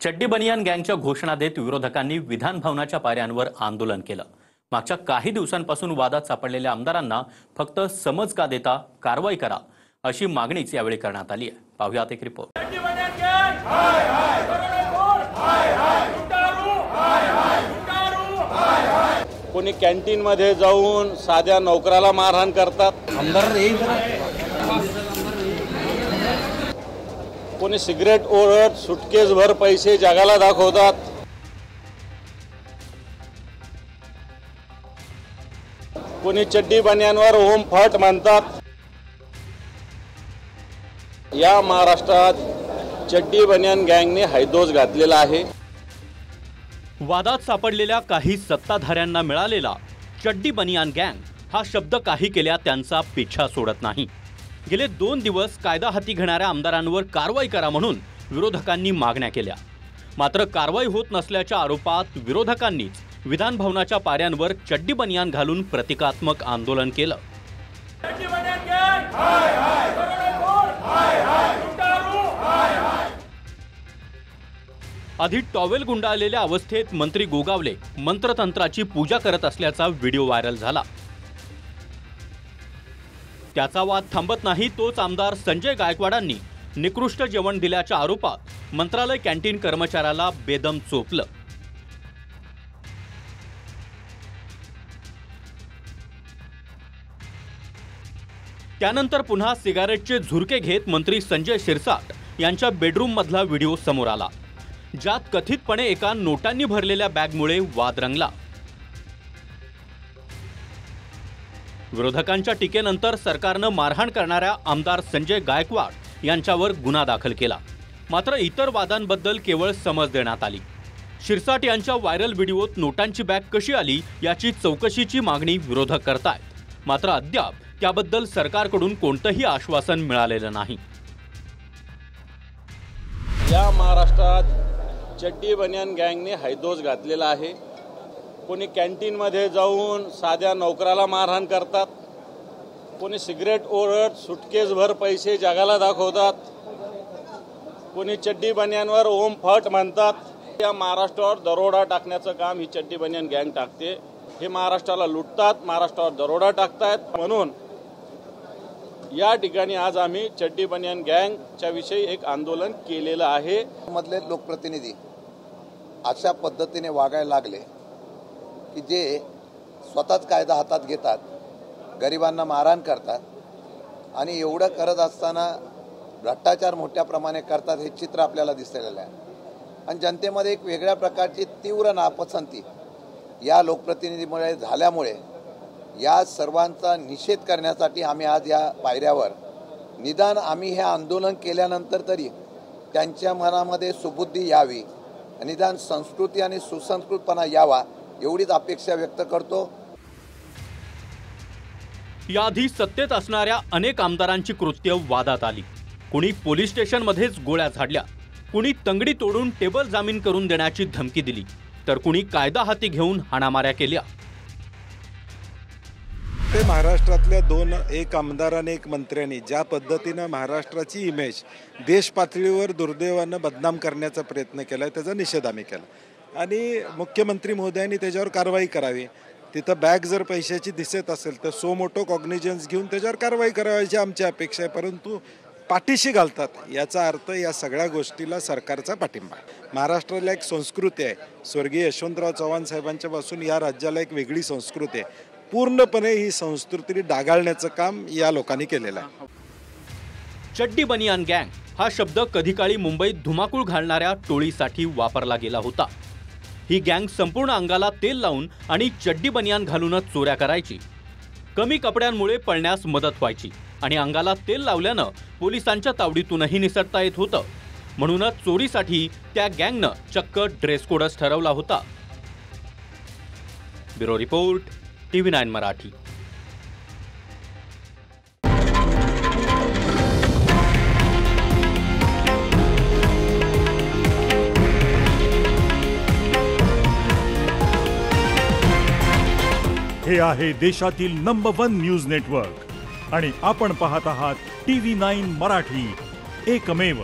चड्डी बनियान गँगच्या घोषणा देत विरोधकांनी विधान भवनाच्या पायऱ्यांवर आंदोलन केलं। मागच्या काही दिवसांपासून वादात सापडलेल्या आमदारांना फक्त समज का देता, कारवाई करा अशी मागणीच यावेळी करण्यात आली आहे। पाहूयात एक रिपोर्ट। कोणी कॅन्टीन मध्ये जाऊन साध्या नोकराला मारहाण करतात, कोणी सिगरेट ओढत सुटकेस भर पैसे जगाला दाखवतात, कोणी चड्डी बनियांवर ओम फट म्हणतात। या महाराष्ट्रात चड्डी बनियान गँगने हैदोस घातलेला आहे। वादात सापडलेल्या काही सत्ताधाऱ्यांना मिळालेला चड्डी बनियान गँग हा शब्द काही केल्या त्यांचा पिछा सोडत नाही। गेले 2 दिवस कायदा हाती घेणाऱ्या आमदारांवर कारवाई करा म्हणून विरोधकांनी मागण्या केल्या। मात्र कारवाई होत नसल्याच्या आरोपात विरोधकांनीच विधान भवनाच्या पायऱ्यांवर चड्डी बनियान घालून प्रतिकात्मक आंदोलन केलं। आधी टॉवेल गुंडाळलेल्या अवस्थेत मंत्री गोगावले मंत्रतंत्राची पूजा करत असल्याचा व्हिडिओ व्हायरल झाला। त्याचा वाद थांबत नाही तोच आमदार संजय गायकवाडांनी निकृष्ट जेवण दिल्याच्या आरोपात मंत्रालय कॅन्टीन कर्मचाऱ्याला बेदम चोपलं। त्यानंतर पुन्हा सिगारेटचे झुरके घेत मंत्री संजय शिरसाट यांच्या बेडरूम मधला व्हिडिओ समोर आला, ज्यात कथितपणे एका नोटांनी भरलेल्या बॅगमुळे वाद रंगला। विरोधकांच्या टीकेनंतर सरकारनं मारहाण करणाऱ्या आमदार संजय गायकवाड यांच्यावर गुन्हा दाखल केला। मात्र इतर वादांबद्दल केवळ समज देण्यात आली। शिरसाट यांच्या व्हायरल व्हिडिओत नोटांची बॅग कशी आली याची चौकशीची मागणी विरोधक करतायत। मात्र अद्याप त्याबद्दल सरकारकडून कोणतंही आश्वासन मिळालेलं नाही। या महाराष्ट्रात चड्डी बनियान गँगने हैदोस घातलेला आहे। कोणी कॅन्टीन मध्ये जाऊन साध्या नोकराला मारहाण करतात, कोणी सिगरेट ओढत सुटकेस भर पैसे जगाला दाखवतात, कोणी चड्डी बनियांवर ओम फट म्हणतात। या महाराष्ट्रावर दरोडा टाकण्याचं काम ही चड्डी बनियान गँग टाकते। हे महाराष्ट्राला लुटतात, महाराष्ट्रावर दरोडा टाकतायत। म्हणून या ठिकाणी आज आम्ही चड्डी बनियान गँगच्या विषयी एक आंदोलन केलेलं आहे। मधले लोकप्रतिनिधी अशा पद्धतीने वागायला लागले की जे स्वतःच कायदा हातात घेतात, गरिबांना मारहाण करतात आणि एवढं करत असताना भ्रष्टाचार मोठ्या प्रमाणे करतात हे चित्र आपल्याला दिसलेलं आहे। आणि जनतेमध्ये एक वेगळ्या प्रकारची तीव्र नापसंती या लोकप्रतिनिधीमुळे झाल्यामुळे या सर्वांचा निषेध करण्यासाठी आम्ही आज या पायऱ्यावर निदान आम्ही हे आंदोलन केल्यानंतर तरी त्यांच्या मनामध्ये सुबुद्धी यावी, निदान संस्कृती आणि सुसंस्कृतपणा यावा एवढीच अपेक्षा व्यक्त करतो। याआधी सत्तेत असणाऱ्या अनेक आमदारांची कृत्य वादात आली। कुणी पोलीस स्टेशनमध्येच गोळ्या झाडल्या, कुणी तंगडी तोडून टेबल जामीन करून देण्याची धमकी दिली, तर कुणी कायदा हाती घेऊन हाणामाऱ्या केल्या। ते महाराष्ट्रातल्या 1 आमदार आणि 1 मंत्र्यांनी ज्या पद्धतीनं महाराष्ट्राची इमेज देश पातळीवर दुर्दैवानं बदनाम करण्याचा प्रयत्न केला त्याचा निषेध आम्ही केला आणि मुख्यमंत्री महोदयांनी त्याच्यावर कारवाई करावी। तिथं बॅग जर पैशाची दिसत असेल तर सो मोठो कॉग्निजन्स घेऊन त्याच्यावर कारवाई करायची आमची अपेक्षा आहे। परंतु पाठीशी घालतात याचा अर्थ या सगळ्या गोष्टीला सरकारचा पाठिंबा। महाराष्ट्राला एक संस्कृती आहे, स्वर्गीय यशवंतराव चव्हाण साहेबांच्या पासून या राज्याला एक वेगळी संस्कृती आहे। पूर्णपणे ही संस्कृती डागाळण्याचं काम या लोकांनी केलेलं आहे। चड्डी बनियान गँग हा शब्द कधी काळी मुंबईत धुमाकूळ घालणाऱ्या टोळीसाठी वापरला गेला होता। ही गँग संपूर्ण अंगाला तेल लावून आणि चड्डी बनियान घालूनच चोऱ्या करायची। कमी कपड्यांमुळे पळण्यास मदत व्हायची आणि अंगाला तेल लावल्यानं पोलिसांच्या तावडीतूनही निसटता येत होतं। म्हणूनच चोरीसाठी त्या गँगनं चक्क ड्रेस कोडच ठरवला होता। Bureau report, TV9 Marathi. हे आहे देशातील नंबर 1 न्यूज नेटवर्क आणि आपण पाहत आहात TV9 मराठी, एकमेव।